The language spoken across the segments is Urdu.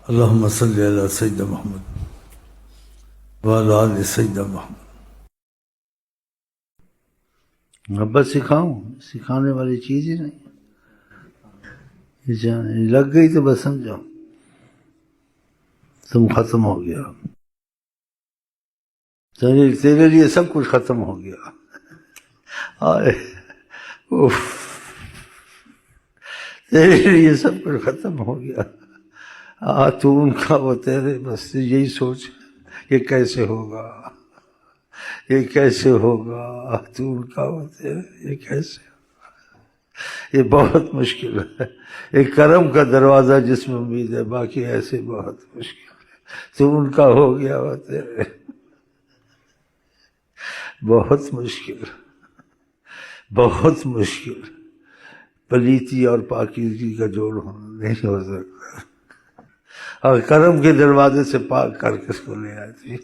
اللہم صلی علی سیدنا محمد وعلی آل سیدنا محمد۔ محبت سکھاؤں، سکھانے والی چیز ہی نہیں، لگ گئی تو بس سمجھو تم ختم ہو گیا، تیرے لیے سب کچھ ختم ہو گیا۔ آئے اوف، تیرے لیے سب کچھ ختم ہو گیا۔ تو ان کا وہ تیرے، بس یہی سوچ یہ کیسے ہوگا، یہ کیسے ہوگا، تو ان کا وہ تیرے، یہ کیسے ہوگا۔ یہ بہت مشکل ہے، ایک کرم کا دروازہ جس میں امید ہے، باقی ایسے بہت مشکل ہے۔ تو ان کا ہو گیا وہ تیرے، بہت مشکل، بہت مشکل۔ پلیتی اور پاکیزگی کا جوڑ ہونا نہیں ہو سکتا، اور کرم کے دروازے سے پاک کر کے اس کو لے آتی،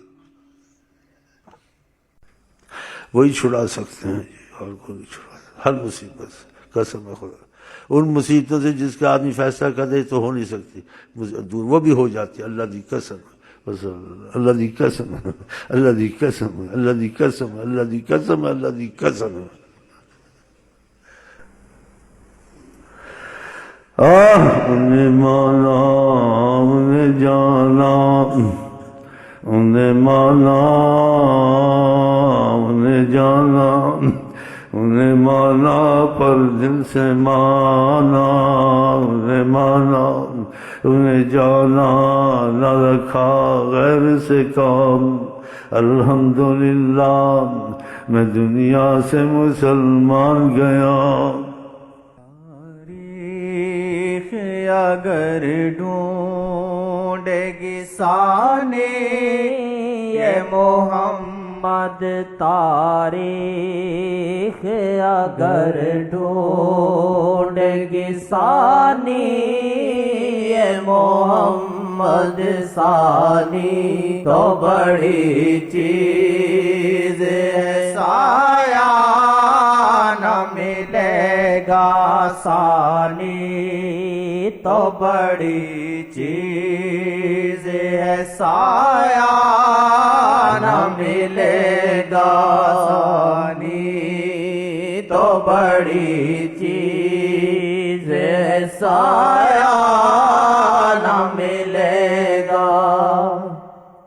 وہی چھڑا سکتے ہیں، اور کوئی نہیں چھڑا سکتا ہر مصیبت سے، قسم خدا۔ ان مصیبتوں سے جس کا آدمی فیصلہ کر دے تو ہو نہیں سکتی دور، وہ بھی ہو جاتی ہے، اللہ دی قسم، اللہ دی قسم، اللہ دی قسم، اللہ دی قسم، اللہ دی قسم، اللہ دی قسم۔ انہیں مانا، انہیں جانا، انہیں مانا، انہیں جانا، انہیں مانا پر دل سے مانا، انہیں مانا، انہیں جانا، نہ رکھا غیر سے کام۔ الحمدللہ میں دنیا سے مسلمان گیا۔ اگر ڈھونڈے گی سانے یہ محمد تاریخ، اگر ڈھونڈے گی سانی یہ محمد ثانی، تو بڑی چیز ہے سایہ نہ ملے گا ثانی، تو بڑی چیز ہے سایہ نہ ملے گا ثانی، تو بڑی چیز ہے سایہ نہ ملے گا۔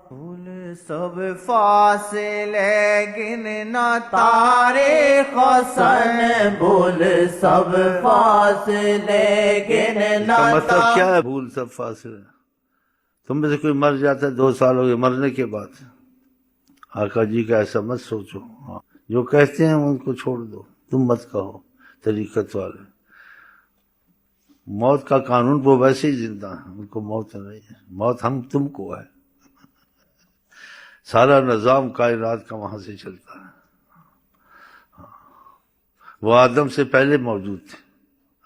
بھول سب فاصلے گننا تاریخ حسن، بھول سب فاصلے گننا۔ مطلب کیا ہے بھول سب فاصلے؟ تم میں سے کوئی مر جاتا ہے 2 سال ہو گئے، مرنے کے بعد آقا جی کا ایسا مت سوچو، جو کہتے ہیں ان کو چھوڑ دو، تم مت کہو طریقت والے۔ موت کا قانون وہ ویسے ہی زندہ ہیں، ان کو موت نہیں ہے، موت ہم تم کو ہے۔ سارا نظام کائنات کا وہاں سے چلتا ہے۔ وہ آدم سے پہلے موجود تھے،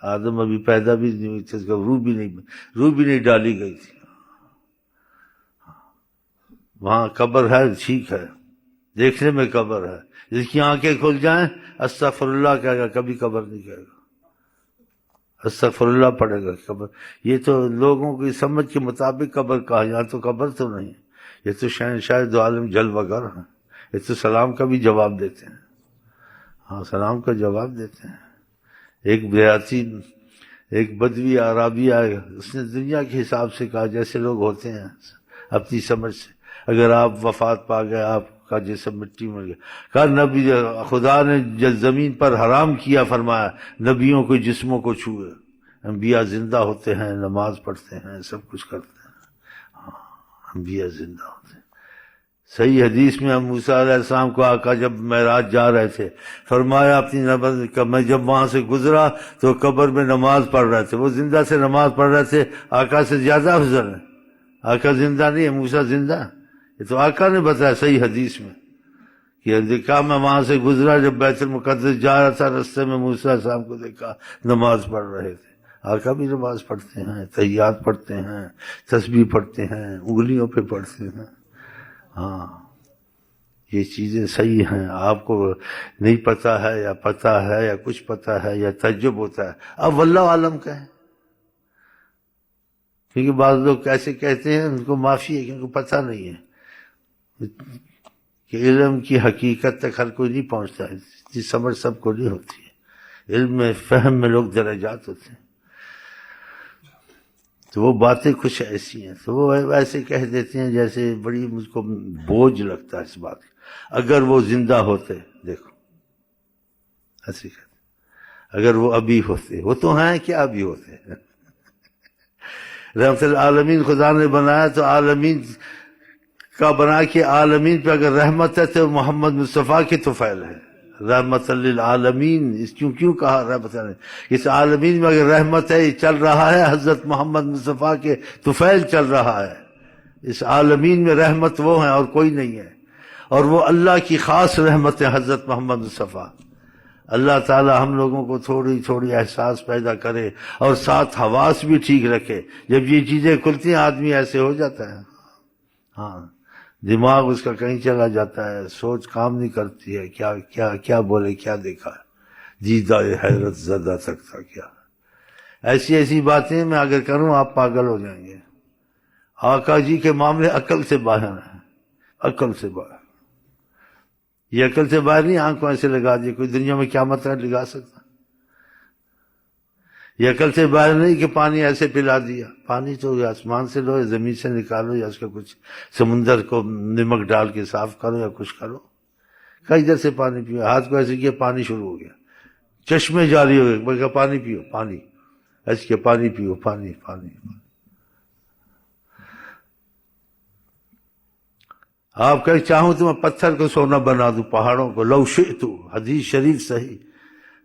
آدم ابھی پیدا بھی نہیں ہوئی تھی، اس کا روح بھی نہیں ڈالی گئی تھی۔ وہاں قبر ہے، ٹھیک ہے، دیکھنے میں قبر ہے، جس کی آنکھیں کھل جائیں استغفر اللہ کہے گا، کبھی قبر نہیں کہے گا، استغفر اللہ پڑھے گا قبر۔ یہ تو لوگوں کی سمجھ کے مطابق قبر کہا، یہاں تو قبر تو نہیں، یہ تو شہنشاہ دو عالم جل وگر ہیں، یہ تو سلام کا بھی جواب دیتے ہیں، ہاں سلام کا جواب دیتے ہیں۔ ایک دیہاتی، ایک بدوی عرابی آئے، اس نے دنیا کے حساب سے کہا، جیسے لوگ ہوتے ہیں اپنی سمجھ سے، اگر آپ وفات پا گئے، آپ کا جسم مٹی میں گیا، کہا نبی خدا نے زمین پر حرام کیا، فرمایا نبیوں کے جسموں کو چھوئے، انبیاء زندہ ہوتے ہیں، نماز پڑھتے ہیں، سب کچھ کرتے ہیں، ہاں انبیاء زندہ ہوتے ہیں۔ صحیح حدیث میں ہم موسیٰ علیہ السلام کو آقا جب معراج جا رہے تھے، فرمایا اپنی نماز، میں جب وہاں سے گزرا تو قبر میں نماز پڑھ رہے تھے، وہ زندہ سے نماز پڑھ رہے تھے، آقا سے زیادہ افضل ہے۔ آقا زندہ نہیں ہے، موسیٰ زندہ ہے، یہ تو آقا نے بتایا صحیح حدیث میں کہ دیکھا میں وہاں سے گزرا، جب بیت المقدس جا رہا تھا، رستے میں موسیٰ علیہ السلام کو دیکھا نماز پڑھ رہے تھے۔ آقا بھی نماز پڑھتے ہیں، تحیات پڑھتے ہیں، تسبیح پڑھتے ہیں، انگلیوں پہ پڑھتے ہیں، ہاں یہ چیزیں صحیح ہیں۔ آپ کو نہیں پتہ ہے یا پتہ ہے یا کچھ پتہ ہے یا تعجب ہوتا ہے، اب واللہ عالم کہیں، کیونکہ بعض لوگ کیسے کہتے ہیں، ان کو معافی ہے کہ ان کو پتہ نہیں ہے کہ علم کی حقیقت تک ہر کوئی نہیں پہنچتا ہے، اتنی سمجھ سب کو نہیں ہوتی ہے، علم میں فہم میں لوگ درجات ہوتے ہیں، تو وہ باتیں کچھ ایسی ہیں، تو وہ ایسے کہہ دیتے ہیں جیسے بڑی مجھ کو بوجھ لگتا ہے اس بات کا۔ اگر وہ زندہ ہوتے، دیکھو ایسے کہتے، اگر وہ ابھی ہوتے، وہ تو ہیں کیا ابھی ہوتے رحمت العالمین خدا نے بنایا تو عالمین کا بنا کے عالمین پہ اگر رحمت ہے تو محمد مصطفیٰ کی طفیل ہے، رحمت للعالمین، اس کیوں کہا رحمت نے، اس عالمین میں اگر رحمت ہے، یہ چل رہا ہے حضرت محمد مصطفیٰ کے طفیل چل رہا ہے، اس عالمین میں رحمت وہ ہیں اور کوئی نہیں ہے، اور وہ اللہ کی خاص رحمت ہے حضرت محمد مصطفیٰ۔ اللہ تعالی ہم لوگوں کو تھوڑی تھوڑی احساس پیدا کرے اور ساتھ حواس بھی ٹھیک رکھے، جب یہ چیزیں کھلتی ہیں آدمی ایسے ہو جاتا ہے، ہاں دماغ اس کا کہیں چلا جاتا ہے، سوچ کام نہیں کرتی ہے، کیا کیا کیا بولے کیا دیکھا، دیدہ حیرت زدہ تک تھا کیا، ایسی ایسی باتیں میں اگر کروں آپ پاگل ہو جائیں گے۔ آقا جی کے معاملے عقل سے باہر ہیں، عقل سے باہر، یہ عقل سے باہر نہیں، آنکھوں ایسے لگا دی، کوئی دنیا میں کیا مطلب لگا سکتا، یہ عقل سے باہر نہیں کہ پانی ایسے پلا دیا، پانی تو آسمان سے لو یا زمین سے نکالو یا اس کا کچھ سمندر کو نمک ڈال کے صاف کرو یا کچھ کرو، کئی ادھر سے پانی پیو، ہاتھ کو ایسے کیا پانی شروع ہو گیا، چشمے جاری ہو گئے، بلکہ پانی پیو، پانی ایسے کیا پانی پیو، پانی پانی۔ آپ کہ چاہوں تو میں پتھر کو سونا بنا دوں، پہاڑوں کو، لو شئت، حدیث شریف صحیح،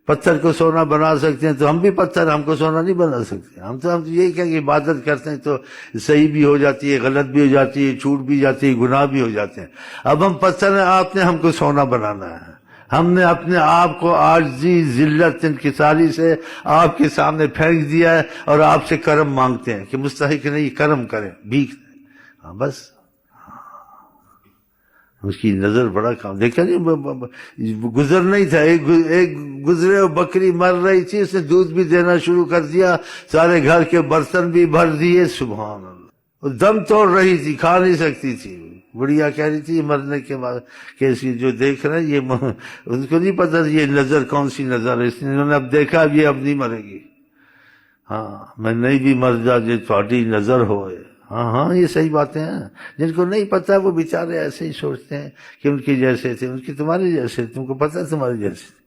پتھر کو سونا بنا سکتے ہیں تو ہم بھی پتھر، ہم کو سونا نہیں بنا سکتے، ہم تو یہی کہیں کہ عبادت کرتے ہیں تو صحیح بھی ہو جاتی ہے، غلط بھی ہو جاتی ہے، چھوٹ بھی جاتی ہے، گناہ بھی ہو جاتے ہیں، اب ہم پتھر ہیں، آپ نے ہم کو سونا بنانا ہے، ہم نے اپنے آپ کو عاجزی ذلت انکساری سے آپ کے سامنے پھینک دیا ہے اور آپ سے کرم مانگتے ہیں کہ مستحق نہیں، کرم کریں، بھیک دیں، ہاں بس اس کی نظر بڑا کام، دیکھا نہیں گزر نہیں تھا، ایک گزرے اور بکری مر رہی تھی، اس نے دودھ بھی دینا شروع کر دیا، سارے گھر کے برتن بھی بھر دیے، سبحان اللہ، وہ دم توڑ رہی تھی، کھا نہیں سکتی تھی، بڑھیا کہہ رہی تھی مرنے کے بعد کہ اس کی جو دیکھ رہے ہیں یہ ان کو نہیں پتا یہ نظر کون سی نظر ہے، اس نے انہوں نے اب دیکھا اب یہ اب نہیں مرے گی، ہاں میں نہیں بھی مر جا جو تھوڑی نظر ہوئے، ہاں ہاں یہ صحیح باتیں ہیں، جن کو نہیں پتا وہ بیچارے ایسے ہی سوچتے ہیں کہ ان کے جیسے تھے، ان کی تمہارے جیسے، تم کو پتا ہے تمہارے جیسے تھے،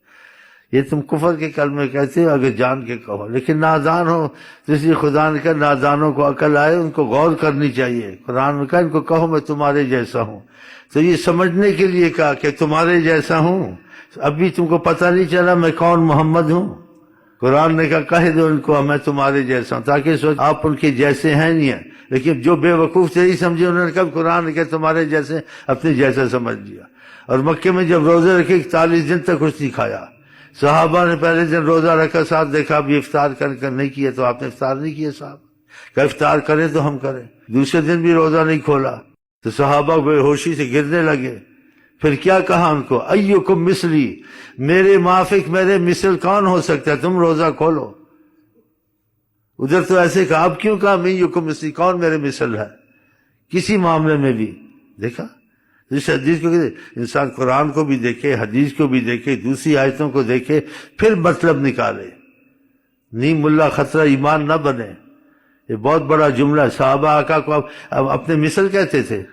یہ تم کفر کے کلمے کہتے ہو اگر جان کے کہو، لیکن نادان ہو تو اس لیے خدا نے کہا نادانوں کو عقل آئے ان کو غور کرنی چاہیے، قرآن میں کہا ان کو کہو میں تمہارے جیسا ہوں، تو یہ سمجھنے کے لیے کہا کہ تمہارے جیسا ہوں، ابھی تم کو پتہ نہیں چلا میں کون محمد ہوں، قرآن نے کہا کہہ دو ان کو میں تمہارے جیسا ہوں، تاکہ سوچ آپ ان کے جیسے ہیں نہیں ہیں، لیکن جو بے وقوف سے ہی سمجھے انہوں نے کہا قرآن نے کہا تمہارے جیسے، اپنے جیسا سمجھ لیا، اور مکے میں جب روزے رکھے 41 دن تک کچھ نہیں کھایا، صحابہ نے پہلے دن روزہ رکھا، ساتھ دیکھا اب یہ افطار کر نہیں کیا، تو آپ نے افطار نہیں کیا صاحب، کہ افطار کریں تو ہم کریں، دوسرے دن بھی روزہ نہیں کھولا، تو صحابہ بے ہوشی سے گرنے لگے، پھر کیا کہا ان کو، ایکم مثلی، میرے مافک میرے مثل کون ہو سکتا ہے، تم روزہ کھولو، ادھر تو ایسے کہا، اب کیوں کہا میں یکم مثلی، کون میرے مثل ہے، کسی معاملے میں بھی دیکھا، اس حدیث کو انسان قرآن کو بھی دیکھے، حدیث کو بھی دیکھے، دوسری آیتوں کو دیکھے، پھر مطلب نکالے، نیم ملا خطرہ ایمان نہ بنے، یہ بہت بڑا جملہ ہے، صحابہ آقا کو اپنے مثل کہتے تھے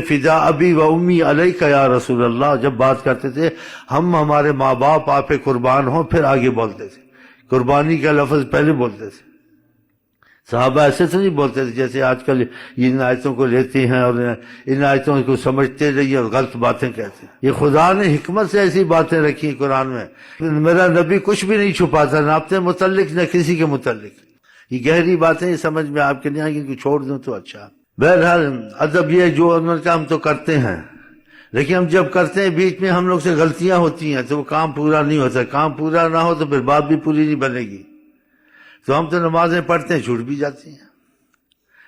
فدا ابی و امی علیک یا رسول اللہ، جب بات کرتے تھے ہم ہمارے ماں باپ آپ پہ قربان ہوں، پھر آگے بولتے تھے، قربانی کا لفظ پہلے بولتے تھے، صحابہ ایسے تو نہیں بولتے تھے جیسے آج کل ان آیتوں کو لیتے ہیں اور ان آیتوں کو سمجھتے رہیے اور غلط باتیں کہتے ہیں، یہ خدا نے حکمت سے ایسی باتیں رکھی ہیں قرآن میں، میرا نبی کچھ بھی نہیں چھپاتا، نہ اپنے متعلق نہ کسی کے متعلق، یہ گہری باتیں یہ سمجھ میں آپ کے نہیں آئیں گی، ان کو چھوڑ دوں تو اچھا۔ بہرحال ادب یہ جو انہوں نے کہا ہم تو کرتے ہیں، لیکن ہم جب کرتے ہیں بیچ میں ہم لوگ سے غلطیاں ہوتی ہیں تو وہ کام پورا نہیں ہوتا، کام پورا نہ ہو تو پھر بات بھی پوری نہیں بنے گی، تو ہم تو نمازیں پڑھتے ہیں چھوٹ بھی جاتی ہیں،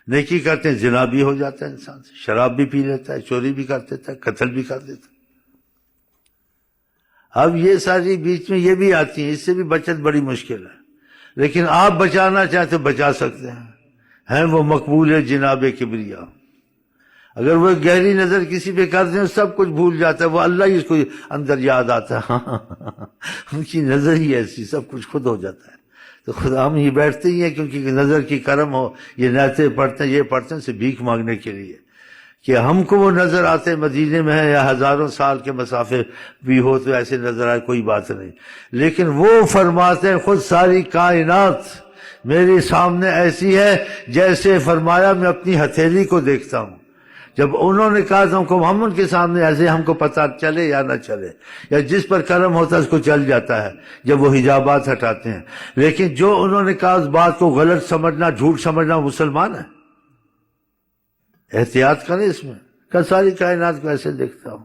نیکی کرتے ہیں زنا بھی ہو جاتا ہے انسان سے، شراب بھی پی لیتا ہے، چوری بھی کر دیتا ہے، قتل بھی کر دیتا ہے، اب یہ ساری بیچ میں یہ بھی آتی ہیں، اس سے بھی بچت بڑی مشکل ہے، لیکن آپ بچانا چاہتے بچا سکتے ہیں، ہیں وہ مقبول جناب کبریا. اگر وہ گہری نظر کسی پہ کر دیں سب کچھ بھول جاتا ہے، وہ اللہ ہی اس کو اندر یاد آتا ہے. ان کی نظر ہی ایسی، سب کچھ خود ہو جاتا ہے. تو خدا ہم ہی بیٹھتے ہی ہیں کیونکہ نظر کی کرم ہو. یہ نعتیں پڑھتے ہیں، یہ پڑھتے ہیں سے بھیک مانگنے کے لیے کہ ہم کو وہ نظر آتے مدینے میں ہے یا ہزاروں سال کے مسافے بھی ہو تو ایسے نظر آئے، کوئی بات نہیں. لیکن وہ فرماتے ہیں خود ساری کائنات میرے سامنے ایسی ہے جیسے فرمایا میں اپنی ہتھیلی کو دیکھتا ہوں. جب انہوں نے کہا تو ہم کو محمد کے سامنے ایسے ہم کو پتہ چلے یا نہ چلے، یا جس پر کرم ہوتا ہے اس کو چل جاتا ہے جب وہ حجابات ہٹاتے ہیں. لیکن جو انہوں نے کہا اس بات کو غلط سمجھنا، جھوٹ سمجھنا، مسلمان ہے. احتیاط کریں اس میں کہ ساری کائنات کو ایسے دیکھتا ہوں.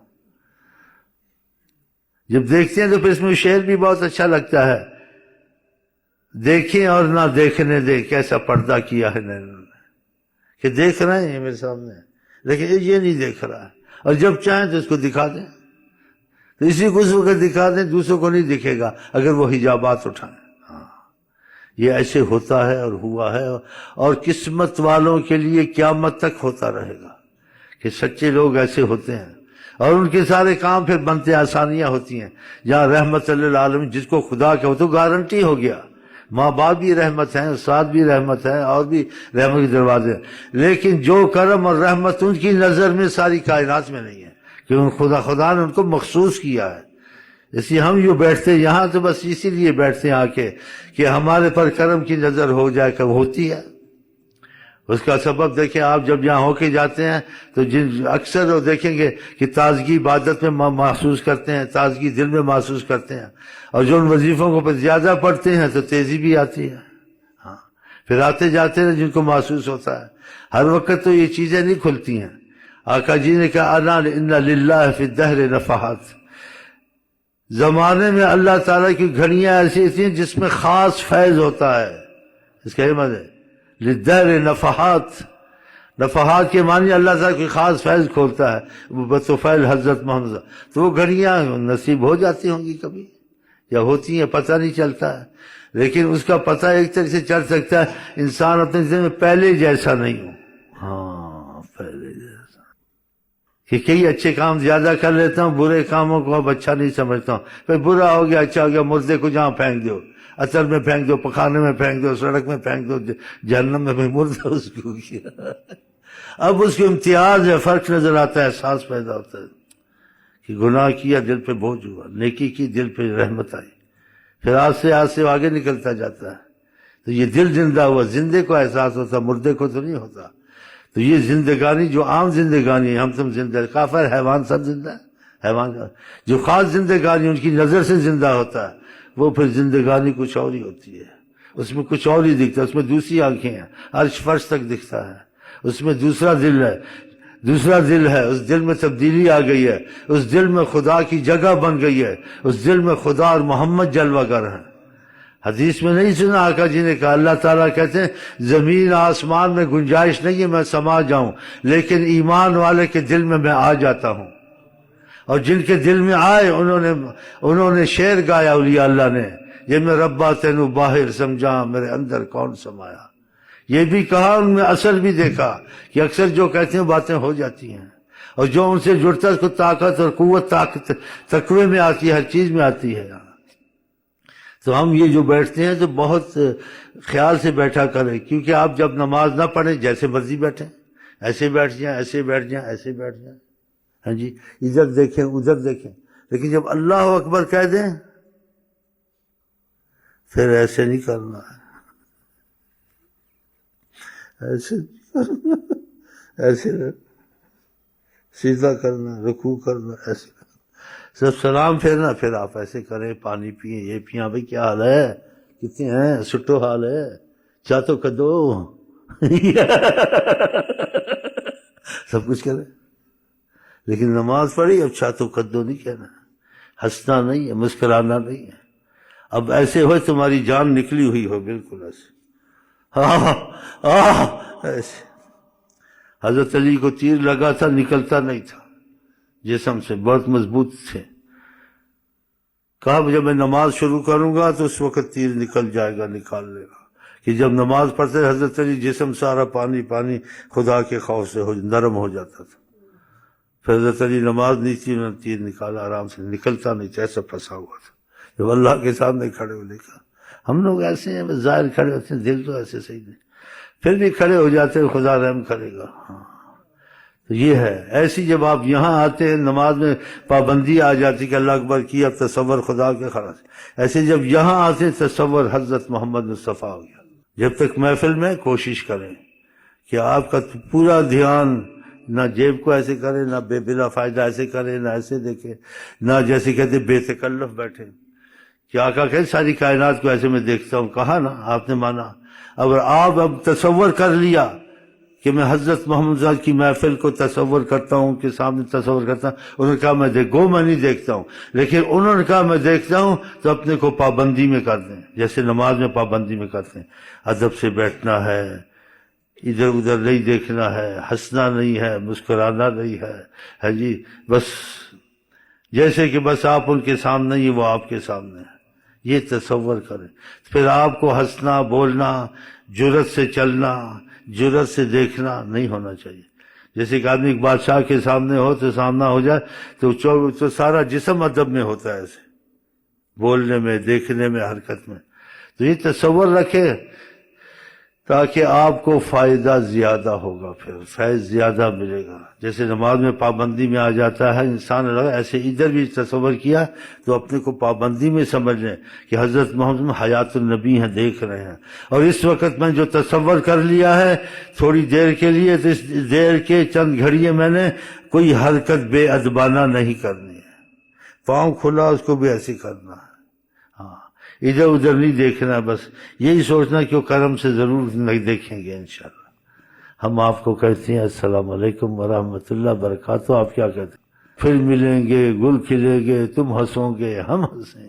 جب دیکھتے ہیں تو پھر اس میں شعر بھی بہت اچھا لگتا ہے، دیکھیں اور نہ دیکھنے دیں کیسا پردہ کیا ہے نینوں نے. کہ دیکھ رہے ہیں میرے سامنے لیکن یہ نہیں دیکھ رہا ہے، اور جب چاہیں تو اس کو دکھا دیں، تو اسی کو اس وقت دکھا دیں، دوسروں کو نہیں دکھے گا اگر وہ حجابات اٹھائیں. یہ ایسے ہوتا ہے اور ہوا ہے، اور قسمت والوں کے لیے قیامت تک ہوتا رہے گا کہ سچے لوگ ایسے ہوتے ہیں اور ان کے سارے کام پھر بنتے، آسانیاں ہوتی ہیں. جہاں رحمت للعالمین جس کو خدا کہ وہ تو گارنٹی ہو گیا، ماں باپ بھی رحمت ہیں، استاد بھی رحمت ہیں، اور بھی رحمت کے دروازے ہیں. لیکن جو کرم اور رحمت ان کی نظر میں ساری کائنات میں نہیں ہے، کہ خدا نے ان کو مخصوص کیا ہے. اس لیے ہم یوں بیٹھتے یہاں تو بس اسی لیے بیٹھتے ہیں آ کے کہ ہمارے پر کرم کی نظر ہو جائے، کب ہوتی ہے. اس کا سبب دیکھیں، آپ جب یہاں ہو کے جاتے ہیں تو اکثر وہ دیکھیں گے کہ تازگی عبادت میں محسوس کرتے ہیں، تازگی دل میں محسوس کرتے ہیں، اور جو ان وظیفوں کو زیادہ پڑھتے ہیں تو تیزی بھی آتی ہے. ہاں پھر آتے جاتے ہیں جن کو محسوس ہوتا ہے. ہر وقت تو یہ چیزیں نہیں کھلتی ہیں. آقا جی نے کہا انا ان للہ فی الدہر نفحات، زمانے میں اللہ تعالیٰ کی گھڑیاں ایسی ہوتی ہیں جس میں خاص فیض ہوتا ہے. اس کا یہ معنی ہے للدہر نفحات. نفحات کے معنی اللہ تعالیٰ کی خاص فیض کھولتا ہے، وہ بطفیل حضرت محمد. تو وہ گھڑیاں نصیب ہو جاتی ہوں گی کبھی، یا ہوتی ہیں پتہ نہیں چلتا ہے. لیکن اس کا پتہ ایک طرح سے چل سکتا ہے انسان اپنے زندگی میں پہلے جیسا نہیں ہو. ہاں پہلے جیسا کہ کئی اچھے کام زیادہ کر لیتا ہوں، برے کاموں کو اب اچھا نہیں سمجھتا ہوں. پھر برا ہو گیا اچھا ہو گیا، مردے کو جہاں پھینک دو، اثر میں پھینک دو، پخانے میں پھینک دو، سڑک میں پھینک دو، جہنم میں پھینک، مردہ اس کو کیا. اب اس کو امتیاز ہے، فرق نظر آتا ہے، احساس پیدا ہوتا ہے کہ گناہ کیا دل پہ بوجھ ہوا، نیکی کی دل پہ رحمت آئی، پھر آج سے آگے نکلتا جاتا ہے. تو یہ دل زندہ ہوا، زندے کو احساس ہوتا، مردے کو تو نہیں ہوتا. تو یہ زندگانی جو عام زندگانی ہے، ہم تم زندہ، کافر حیوان سب زندہ ہے. حیوان جو خاص زندگانی ان کی نظر سے زندہ ہوتا ہے، وہ پھر زندگانی کچھ اور ہی ہوتی ہے. اس میں کچھ اور ہی دکھتا ہے، اس میں دوسری آنکھیں ہیں، عرش فرش تک دکھتا ہے. اس میں دوسرا دل ہے، اس دل میں تبدیلی آ گئی ہے، اس دل میں خدا کی جگہ بن گئی ہے، اس دل میں خدا اور محمد جلوہ گر ہیں. حدیث میں نہیں سنا آقا جی نے کہا، اللہ تعالیٰ کہتے ہیں زمین آسمان میں گنجائش نہیں ہے میں سما جاؤں، لیکن ایمان والے کے دل میں آ جاتا ہوں. اور جن کے دل میں آئے انہوں نے شعر گایا اولیاء اللہ نے، یہ میں ربا تینو باہر سمجھا میرے اندر کون سمایا. یہ بھی کہا، ان میں اثر بھی دیکھا کہ اکثر جو کہتے ہیں باتیں ہو جاتی ہیں، اور جو ان سے جڑتا ہے اس کو طاقت اور قوت تقوی میں آتی ہے، ہر چیز میں آتی ہے. تو ہم یہ جو بیٹھتے ہیں تو بہت خیال سے بیٹھا کریں، کیونکہ آپ جب نماز نہ پڑھیں جیسے مرضی بیٹھیں، ایسے بیٹھ جائیں، ایسے بیٹھ جائیں، ایسے بیٹھ جائیں، ہاں جی ادھر دیکھیں ادھر دیکھیں. لیکن جب اللہ اکبر کہہ دیں پھر ایسے نہیں کرنا ہے، ایسے سیدھا کرنا، رکوع کرنا، ایسے کرنا. سب سلام پھیرنا، پھر آپ ایسے کریں، پانی پئیں، یہ پئیں. بھائی کیا حال ہے، کتنے ہیں، سٹو حال ہے، چاہ تو کدو سب کچھ کریں. لیکن نماز پڑھی اب چاہ تو کدو نہیں کہنا، ہنسنا نہیں ہے، مسکرانا نہیں ہے. اب ایسے ہوئے تمہاری جان نکلی ہوئی ہو بالکل ایسے ایسے. حضرت علی کو تیر لگا تھا، نکلتا نہیں تھا جسم سے، بہت مضبوط تھے. کہا جب میں نماز شروع کروں گا تو اس وقت تیر نکل جائے گا، نکال لے گا. کہ جب نماز پڑھتے حضرت علی جسم سارا پانی پانی خدا کے خوف سے نرم ہو جاتا تھا. پھر حضرت علی نماز نہیں تھی، انہوں نے تیر نکالا، آرام سے نکلتا نہیں تھا، ایسا پھنسا ہوا تھا. جب اللہ کے سامنے کھڑے ہو دیکھا. ہم لوگ ایسے ہیں، بس ظاہر کھڑے ہوتے ہیں، دل تو ایسے صحیح نہیں، پھر بھی کھڑے ہو جاتے ہیں، خدا رحم کرے گا. ہاں تو یہ ہے. ایسی جب آپ یہاں آتے ہیں نماز میں پابندی آ جاتی کہ اللہ اکبر کی، اب تصور خدا کے خلاص. ایسے جب یہاں آتے ہیں تصور حضرت محمد مصطفیٰ ہو گیا. جب تک محفل میں کوشش کریں کہ آپ کا پورا دھیان نہ جیب کو ایسے کرے، نہ بلا فائدہ ایسے کرے، نہ ایسے دیکھے، نہ جیسے کہتے بے تکلف بیٹھے. کہ آقا کہے ساری کائنات کو ایسے میں دیکھتا ہوں، کہا نا آپ نے مانا. اگر آپ اب تصور کر لیا کہ میں حضرت محمد صاحب کی محفل کو تصور کرتا ہوں، کے سامنے تصور کرتا ہوں، انہوں نے کہا میں میں نہیں دیکھتا ہوں، لیکن انہوں نے کہا میں دیکھتا ہوں، تو اپنے کو پابندی میں کر دیں، جیسے نماز میں پابندی میں کرتے ہیں. ادب سے بیٹھنا ہے، ادھر ادھر نہیں دیکھنا ہے، ہنسنا نہیں ہے، مسکرانا نہیں ہے. ہے جی، بس جیسے کہ بس آپ ان کے سامنے ہی وہ آپ کے سامنے ہے، یہ تصور کریں. پھر آپ کو ہنسنا، بولنا، جرت سے چلنا، جرت سے دیکھنا نہیں ہونا چاہیے. جیسے کہ آدمی ایک بادشاہ کے سامنے ہو تو سامنا ہو جائے تو سارا جسم ادب میں ہوتا ہے، ایسے بولنے میں، دیکھنے میں، حرکت میں. تو یہ تصور رکھے تاکہ آپ کو فائدہ زیادہ ہوگا، پھر فیض زیادہ ملے گا. جیسے نماز میں پابندی میں آ جاتا ہے انسان لگا، ایسے ادھر بھی تصور کیا تو اپنے کو پابندی میں سمجھ لیں کہ حضرت محمد حیات النبی ہیں، دیکھ رہے ہیں. اور اس وقت میں جو تصور کر لیا ہے تھوڑی دیر کے لیے، تو اس دیر کے چند گھڑیے میں نے کوئی حرکت بے ادبانہ نہیں کرنی ہے. پاؤں کھلا اس کو بھی ایسے کرنا ہے. ہاں، ادھر ادھر نہیں دیکھنا، بس یہی سوچنا کہ وہ کرم سے ضرور نہیں دیکھیں گے انشاءاللہ. ہم آپ کو کہتے ہیں السلام علیکم ورحمۃ اللہ وبرکاتہ. آپ کیا کہتے ہیں؟ پھر ملیں گے، گل کھلیں گے، تم ہنسو گے، ہم ہنسیں